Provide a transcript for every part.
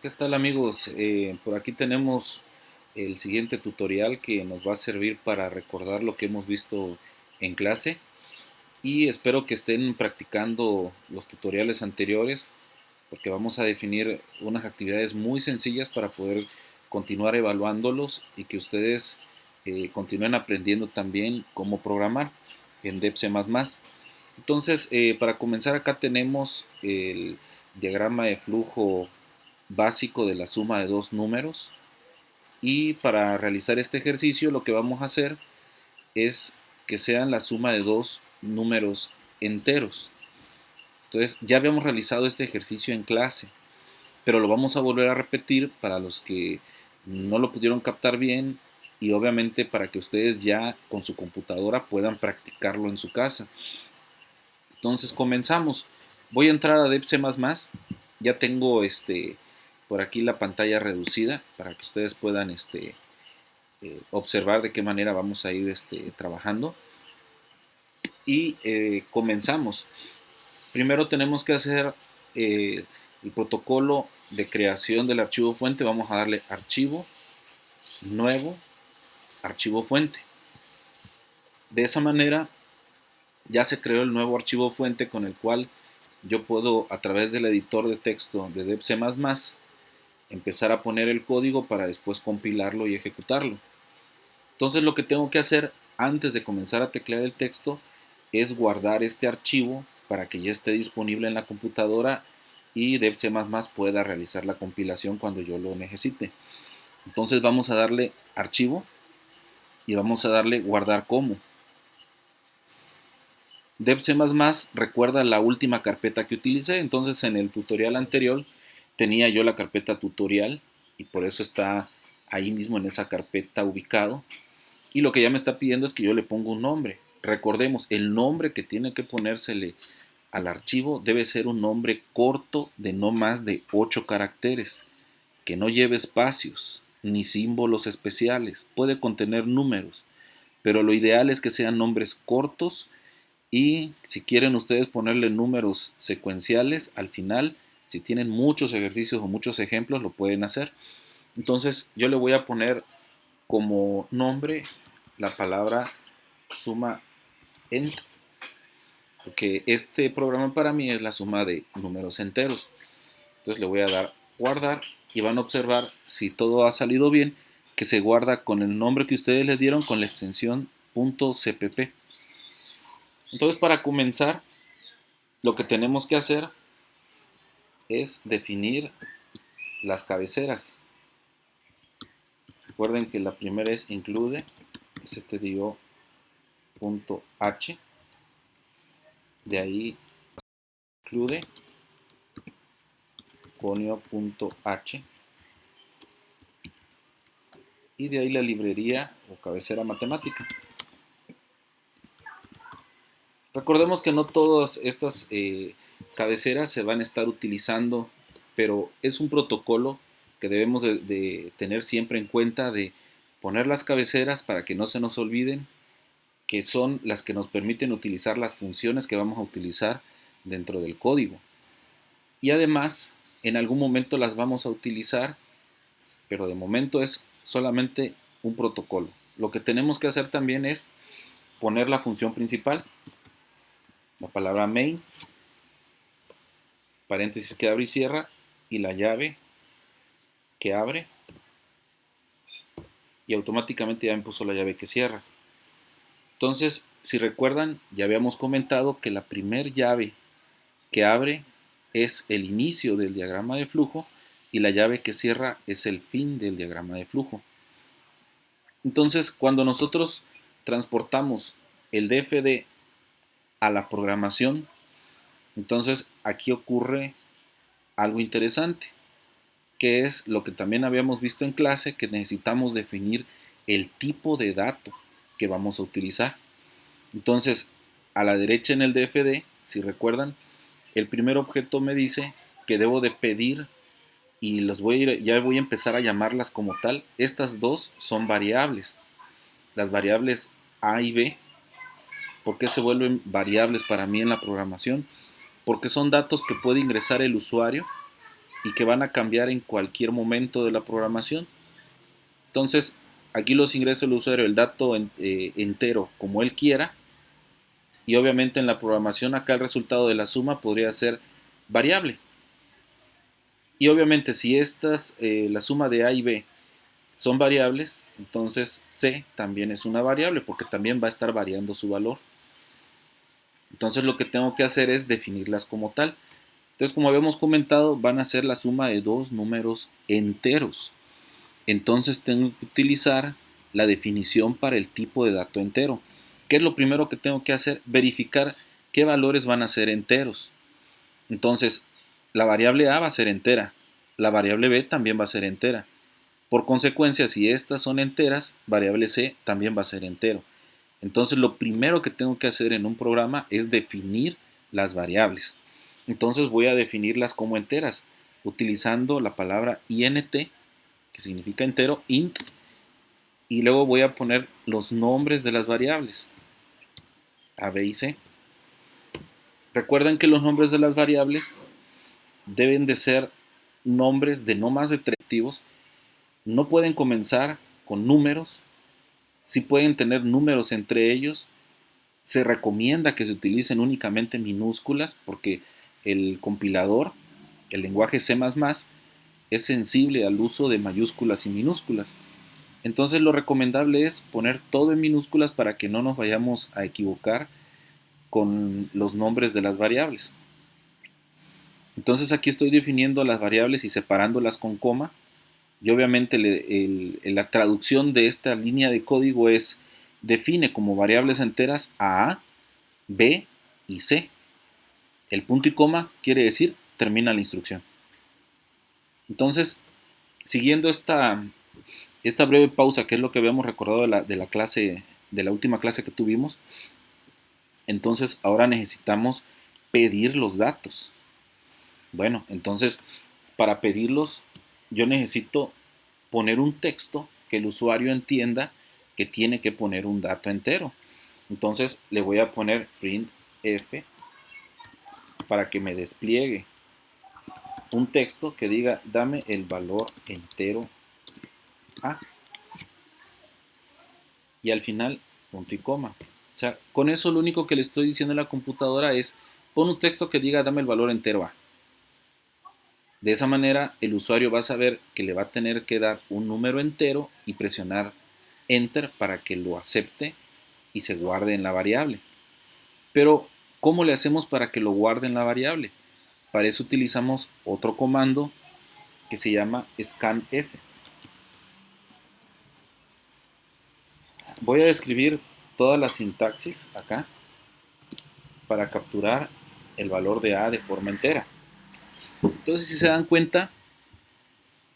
¿Qué tal amigos? Por aquí tenemos el siguiente tutorial que nos va a servir para recordar lo que hemos visto en clase y espero que estén practicando los tutoriales anteriores porque vamos a definir unas actividades muy sencillas para poder continuar evaluándolos y que ustedes continúen aprendiendo también cómo programar en DEP++. Entonces, para comenzar acá tenemos el diagrama de flujo básico de la suma de dos números y para realizar este ejercicio lo que vamos a hacer es que sean la suma de dos números enteros. Entonces ya habíamos realizado este ejercicio en clase, pero lo vamos a volver a repetir para los que no lo pudieron captar bien y obviamente para que ustedes ya con su computadora puedan practicarlo en su casa. Entonces comenzamos. Voy a entrar a DEP++. Ya tengo por aquí la pantalla reducida para que ustedes puedan observar de qué manera vamos a ir trabajando. Y comenzamos. Primero tenemos que hacer el protocolo de creación del archivo fuente. Vamos a darle archivo, nuevo, archivo fuente. De esa manera ya se creó el nuevo archivo fuente con el cual yo puedo a través del editor de texto de DEP++ empezar a poner el código para después compilarlo y ejecutarlo. Entonces lo que tengo que hacer antes de comenzar a teclear el texto es guardar este archivo para que ya esté disponible en la computadora y DEP++ pueda realizar la compilación cuando yo lo necesite. Entonces vamos a darle archivo y vamos a darle guardar como. DEP++ recuerda la última carpeta que utilicé, entonces en el tutorial anterior tenía yo la carpeta tutorial y por eso está ahí mismo en esa carpeta ubicado. Y lo que ya me está pidiendo es que yo le ponga un nombre. Recordemos, el nombre que tiene que ponérsele al archivo debe ser un nombre corto de no más de 8 caracteres, que no lleve espacios ni símbolos especiales. Puede contener números, pero lo ideal es que sean nombres cortos y si quieren ustedes ponerle números secuenciales al final, si tienen muchos ejercicios o muchos ejemplos, lo pueden hacer. Entonces yo le voy a poner como nombre la palabra suma ent, porque este programa para mí es la suma de números enteros. Entonces le voy a dar guardar y van a observar si todo ha salido bien, que se guarda con el nombre que ustedes le dieron con la extensión .cpp. Entonces para comenzar, lo que tenemos que hacer es definir las cabeceras. Recuerden que la primera es include stdio.h, de ahí include conio.h y de ahí la librería o cabecera matemática. Recordemos que no todas estas cabeceras se van a estar utilizando, pero es un protocolo que debemos de tener siempre en cuenta de poner las cabeceras para que no se nos olviden, que son las que nos permiten utilizar las funciones que vamos a utilizar dentro del código. Y además, en algún momento las vamos a utilizar, pero de momento es solamente un protocolo. Lo que tenemos que hacer también es poner la función principal, la palabra main, paréntesis que abre y cierra, y la llave que abre, y automáticamente ya me puso la llave que cierra. Entonces, si recuerdan, ya habíamos comentado que la primer llave que abre es el inicio del diagrama de flujo y la llave que cierra es el fin del diagrama de flujo. Entonces, cuando nosotros transportamos el DFD a la programación, entonces aquí ocurre algo interesante, que es lo que también habíamos visto en clase, que necesitamos definir el tipo de dato que vamos a utilizar. Entonces, a la derecha en el DFD, si recuerdan, el primer objeto me dice que debo de pedir y ya voy a empezar a llamarlas como tal. Estas dos son variables. Las variables A y B. ¿Por qué se vuelven variables para mí en la programación? Porque son datos que puede ingresar el usuario y que van a cambiar en cualquier momento de la programación. Entonces, aquí los ingresa el usuario el dato entero como él quiera, y obviamente en la programación acá el resultado de la suma podría ser variable. Y obviamente si la suma de A y B son variables, entonces C también es una variable porque también va a estar variando su valor. Entonces lo que tengo que hacer es definirlas como tal. Entonces, como habíamos comentado, van a ser la suma de dos números enteros. Entonces tengo que utilizar la definición para el tipo de dato entero. ¿Qué es lo primero que tengo que hacer? Verificar qué valores van a ser enteros. Entonces, la variable A va a ser entera, la variable B también va a ser entera. Por consecuencia, si estas son enteras, variable C también va a ser entero. Entonces, lo primero que tengo que hacer en un programa es definir las variables. Entonces, voy a definirlas como enteras, utilizando la palabra int, que significa entero, int, y luego voy a poner los nombres de las variables, A, B y C. Recuerden que los nombres de las variables deben de ser nombres de no más de 3 activos, no pueden comenzar con números, sí pueden tener números entre ellos, se recomienda que se utilicen únicamente minúsculas porque el compilador, el lenguaje C++, es sensible al uso de mayúsculas y minúsculas. Entonces lo recomendable es poner todo en minúsculas para que no nos vayamos a equivocar con los nombres de las variables. Entonces aquí estoy definiendo las variables y separándolas con coma. Y obviamente la traducción de esta línea de código es define como variables enteras a, B y C. El punto y coma quiere decir termina la instrucción. Entonces, siguiendo esta breve pausa, que es lo que habíamos recordado de la última clase que tuvimos, entonces ahora necesitamos pedir los datos. Bueno, entonces para pedirlos yo necesito poner un texto que el usuario entienda que tiene que poner un dato entero. Entonces le voy a poner printf para que me despliegue un texto que diga dame el valor entero A y al final punto y coma. O sea, con eso lo único que le estoy diciendo a la computadora es pon un texto que diga dame el valor entero A. De esa manera el usuario va a saber que le va a tener que dar un número entero y presionar Enter para que lo acepte y se guarde en la variable. Pero, ¿cómo le hacemos para que lo guarde en la variable? Para eso utilizamos otro comando que se llama scanf. Voy a describir toda la sintaxis acá para capturar el valor de A de forma entera. Entonces, si se dan cuenta,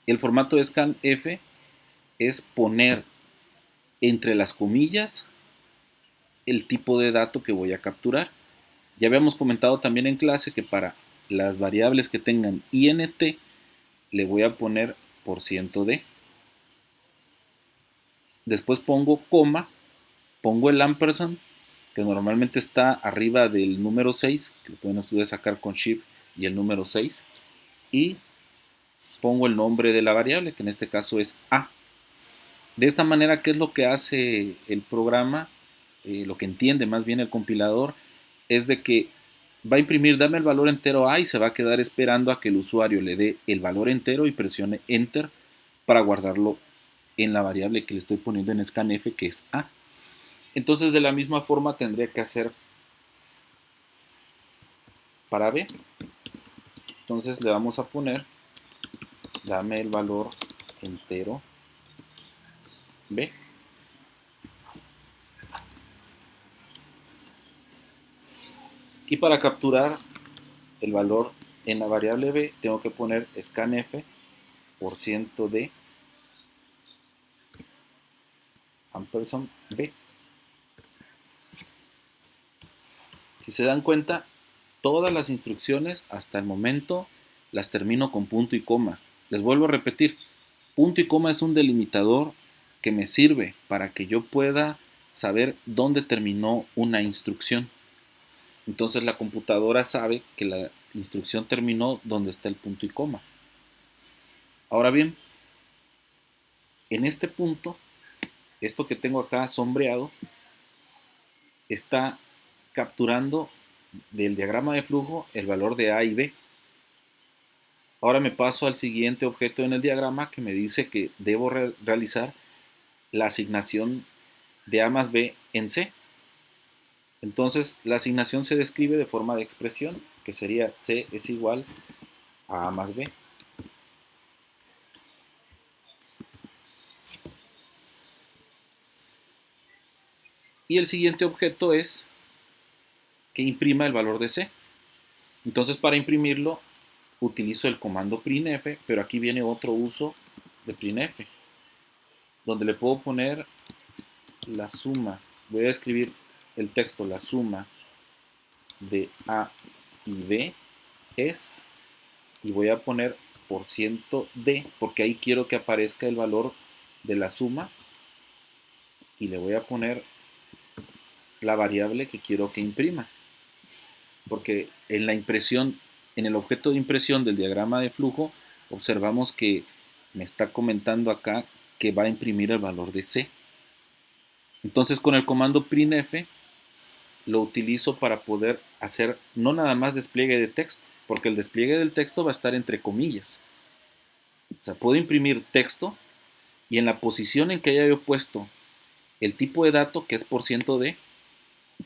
el formato de scanf es poner entre las comillas el tipo de dato que voy a capturar. Ya habíamos comentado también en clase que para las variables que tengan int le voy a poner %d. Después pongo coma, pongo el ampersand, que normalmente está arriba del número 6, que lo pueden ustedes sacar con shift y el número 6, y pongo el nombre de la variable, que en este caso es a. De esta manera, ¿qué es lo que hace el programa? Lo que entiende más bien el compilador es de que va a imprimir dame el valor entero A y se va a quedar esperando a que el usuario le dé el valor entero y presione Enter para guardarlo en la variable que le estoy poniendo en scanf, que es A. Entonces de la misma forma tendría que hacer para B. Entonces le vamos a poner dame el valor entero B. Y para capturar el valor en la variable B tengo que poner scanf %d ampersand B. Si se dan cuenta, todas las instrucciones hasta el momento las termino con punto y coma. Les vuelvo a repetir, punto y coma es un delimitador que me sirve para que yo pueda saber dónde terminó una instrucción. Entonces la computadora sabe que la instrucción terminó donde está el punto y coma. Ahora bien, en este punto, esto que tengo acá sombreado está capturando del diagrama de flujo el valor de A y B. Ahora me paso al siguiente objeto en el diagrama que me dice que debo realizar la asignación de A más B en C. Entonces la asignación se describe de forma de expresión, que sería C es igual a A más B. Y el siguiente objeto es que imprima el valor de C. Entonces para imprimirlo utilizo el comando printf, pero aquí viene otro uso de printf, donde le puedo poner la suma. Voy a escribir el texto, la suma de A y B es, y voy a poner %d, porque ahí quiero que aparezca el valor de la suma, y le voy a poner la variable que quiero que imprima, porque en la impresión, en el objeto de impresión del diagrama de flujo, observamos que me está comentando acá que va a imprimir el valor de C. Entonces con el comando printf lo utilizo para poder hacer no nada más despliegue de texto, porque el despliegue del texto va a estar entre comillas. O sea, puedo imprimir texto y en la posición en que haya yo puesto el tipo de dato, que es %d,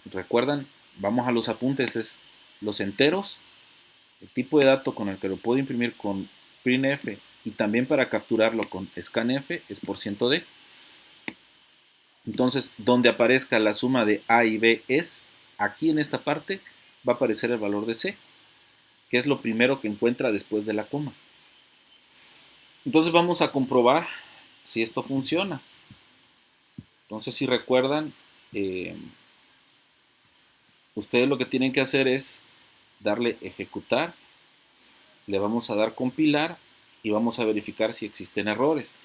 si recuerdan, vamos a los apuntes, es los enteros, el tipo de dato con el que lo puedo imprimir con printf y también para capturarlo con scanf es %d. Entonces, donde aparezca la suma de A y B es, aquí en esta parte va a aparecer el valor de C, que es lo primero que encuentra después de la coma. Entonces vamos a comprobar si esto funciona. Entonces, si recuerdan, ustedes lo que tienen que hacer es darle ejecutar, le vamos a dar compilar y vamos a verificar si existen errores.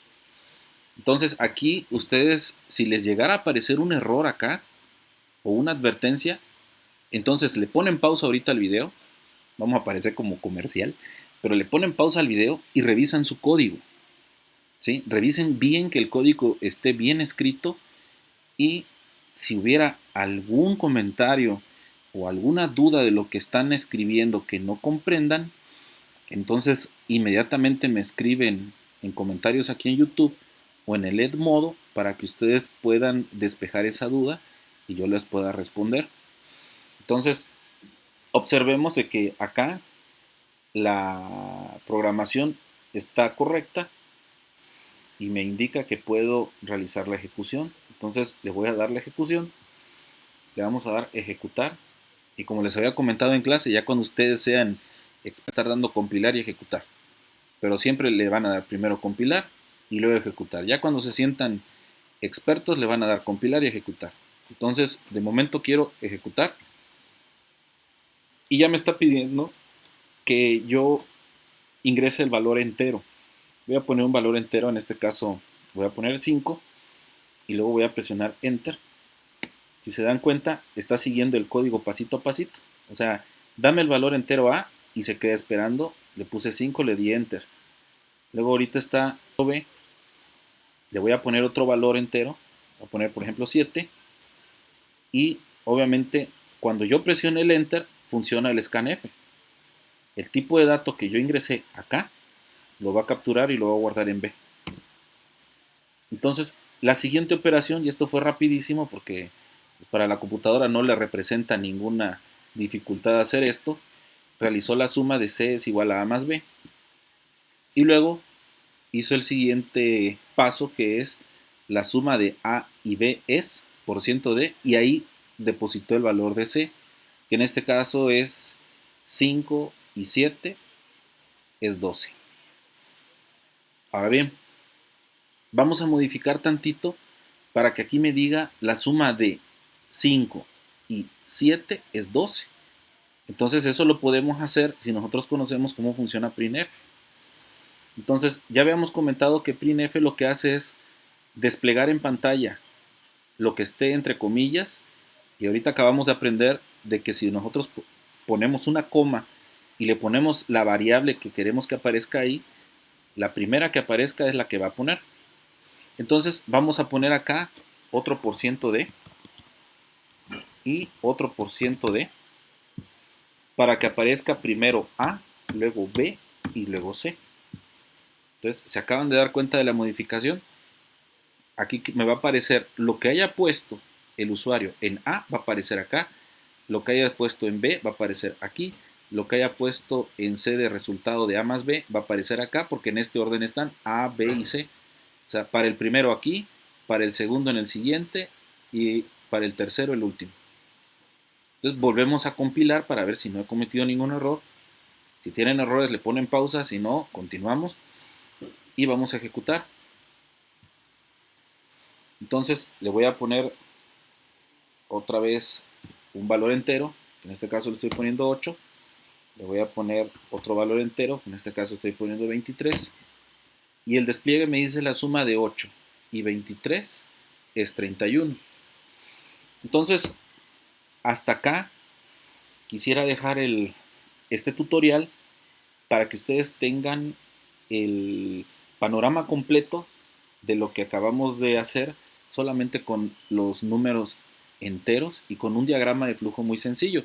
Entonces aquí ustedes, si les llegara a aparecer un error acá o una advertencia, entonces le ponen pausa ahorita al video, vamos a aparecer como comercial, pero le ponen pausa al video y revisan su código, ¿sí? Revisen bien que el código esté bien escrito y si hubiera algún comentario o alguna duda de lo que están escribiendo que no comprendan, entonces inmediatamente me escriben en comentarios aquí en YouTube o en el Edmodo para que ustedes puedan despejar esa duda y yo les pueda responder. Entonces, observemos de que acá la programación está correcta y me indica que puedo realizar la ejecución. Entonces le voy a dar la ejecución, le vamos a dar ejecutar y como les había comentado en clase, ya cuando ustedes sean estar dando compilar y ejecutar, pero siempre le van a dar primero compilar y luego ejecutar. Ya cuando se sientan expertos le van a dar compilar y ejecutar. Entonces de momento quiero ejecutar y ya me está pidiendo que yo ingrese el valor entero. Voy a poner un valor entero, en este caso voy a poner 5 y luego voy a presionar enter. Si se dan cuenta, está siguiendo el código pasito a pasito. O sea, dame el valor entero A y se queda esperando. Le puse 5, le di enter. Luego ahorita está B. Le voy a poner otro valor entero. Voy a poner por ejemplo 7. Y obviamente cuando yo presione el enter, funciona el scanf. El tipo de dato que yo ingresé acá lo va a capturar y lo va a guardar en B. Entonces, la siguiente operación, y esto fue rapidísimo porque para la computadora no le representa ninguna dificultad hacer esto, realizó la suma de C es igual a A más B. Y luego hizo el siguiente paso que es la suma de A y B es %d y ahí depositó el valor de C, que en este caso es 5 y 7 es 12. Ahora bien, vamos a modificar tantito para que aquí me diga la suma de 5 y 7 es 12. Entonces eso lo podemos hacer si nosotros conocemos cómo funciona printf. Entonces ya habíamos comentado que printf lo que hace es desplegar en pantalla lo que esté entre comillas y ahorita acabamos de aprender de que si nosotros ponemos una coma y le ponemos la variable que queremos que aparezca ahí, La primera que aparezca es la que va a poner. Entonces vamos a poner acá otro por ciento de y otro por ciento de para que aparezca primero A, luego B y luego C. Entonces, ¿se acaban de dar cuenta de la modificación? Aquí me va a aparecer lo que haya puesto el usuario en A, va a aparecer acá. Lo que haya puesto en B va a aparecer aquí. Lo que haya puesto en C de resultado de A más B va a aparecer acá, porque en este orden están A, B y C. O sea, para el primero aquí, para el segundo en el siguiente y para el tercero el último. Entonces volvemos a compilar para ver si no he cometido ningún error. Si tienen errores le ponen pausa, si no, continuamos y vamos a ejecutar. Entonces le voy a poner otra vez un valor entero, en este caso le estoy poniendo 8, le voy a poner otro valor entero, en este caso estoy poniendo 23, y el despliegue me dice la suma de 8 y 23 es 31. Entonces, hasta acá quisiera dejar este tutorial para que ustedes tengan el panorama completo de lo que acabamos de hacer solamente con los números enteros y con un diagrama de flujo muy sencillo.